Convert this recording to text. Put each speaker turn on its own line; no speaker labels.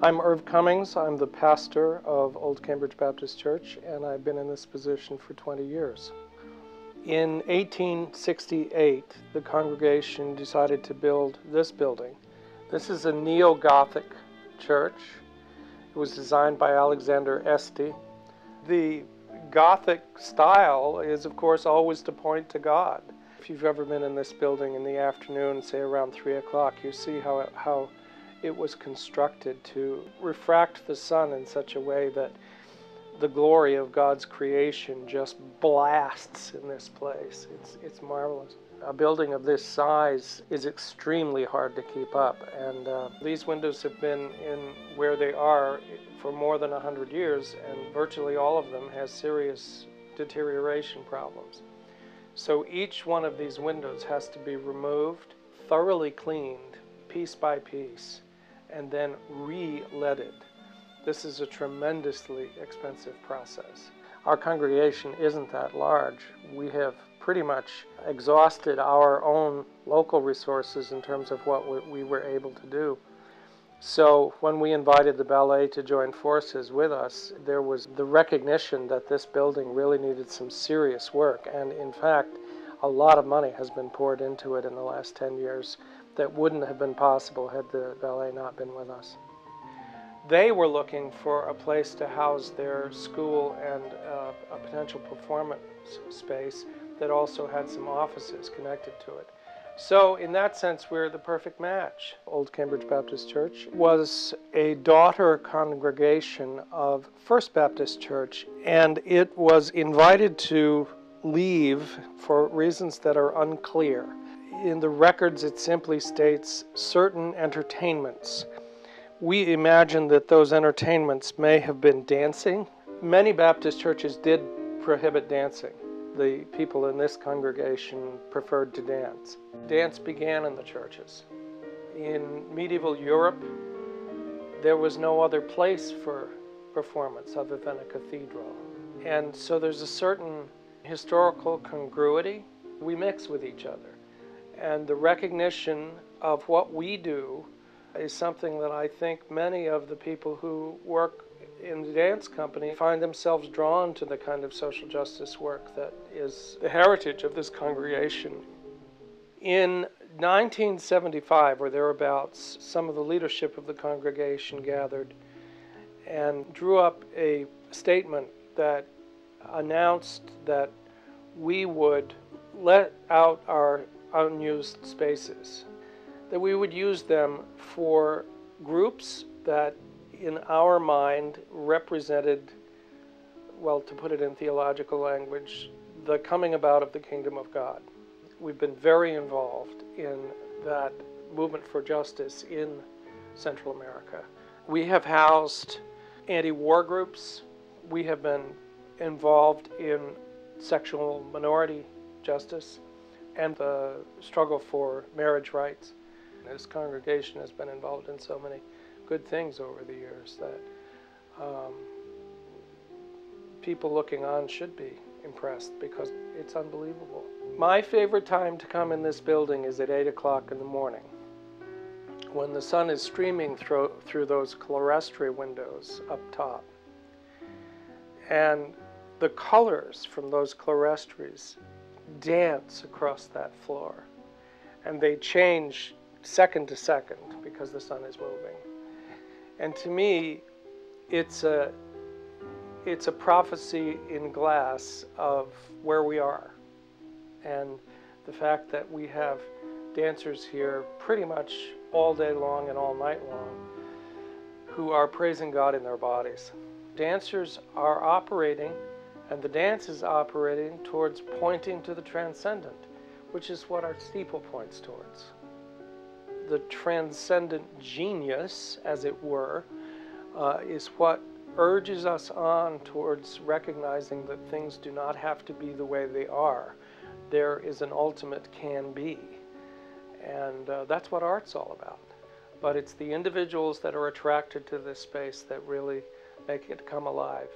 I'm Irv Cummings. I'm the pastor of Old Cambridge Baptist Church, and I've been in this position for 20 years. In 1868, the congregation decided to build this building. This is a neo-Gothic church. It was designed by Alexander Este. The Gothic style is, of course, always to point to God. If you've ever been in this building in the afternoon, say around 3 o'clock, you see how it was constructed to refract the sun in such a way that the glory of God's creation just blasts in this place. It's marvelous. A building of this size is extremely hard to keep up, and these windows have been in where they are for more than 100 years, and virtually all of them has serious deterioration problems. So each one of these windows has to be removed, thoroughly cleaned, piece by piece, and then re-leaded. This is a tremendously expensive process. Our congregation isn't that large. We have pretty much exhausted our own local resources in terms of what we were able to do. So when we invited the ballet to join forces with us, there was the recognition that this building really needed some serious work, and in fact, a lot of money has been poured into it in the last 10 years that wouldn't have been possible had the ballet not been with us. They were looking for a place to house their school and a potential performance space that also had some offices connected to it. So in that sense, we're the perfect match. Old Cambridge Baptist Church was a daughter congregation of First Baptist Church, and it was invited to leave for reasons that are unclear. In the records, it simply states certain entertainments. We imagine that those entertainments may have been dancing. Many Baptist churches did prohibit dancing. The people in this congregation preferred to dance. Dance began in the churches. In medieval Europe, there was no other place for performance other than a cathedral. And so there's a certain historical congruity. We mix with each other. And the recognition of what we do is something that I think many of the people who work in the dance company find themselves drawn to the kind of social justice work that is the heritage of this congregation. In 1975 or thereabouts, some of the leadership of the congregation gathered and drew up a statement that announced that we would let out our unused spaces, that we would use them for groups that in our mind represented, well, to put it in theological language, the coming about of the kingdom of God. We've been very involved in that movement for justice in Central America. We have housed anti-war groups. We have been involved in sexual minority justice and the struggle for marriage rights. This congregation has been involved in so many good things over the years that people looking on should be impressed because it's unbelievable. My favorite time to come in this building is at 8 o'clock in the morning when the sun is streaming through those clerestory windows up top. And the colors from those clerestories dance across that floor, and they change second to second because the sun is moving. And to me, it's a prophecy in glass of where we are, and the fact that we have dancers here pretty much all day long and all night long who are praising God in their bodies. Dancers are operating, and the dance is operating towards pointing to the transcendent, which is what our steeple points towards. The transcendent genius, as it were, is what urges us on towards recognizing that things do not have to be the way they are. There is an ultimate can be. And that's what art's all about. But it's the individuals that are attracted to this space that really make it come alive.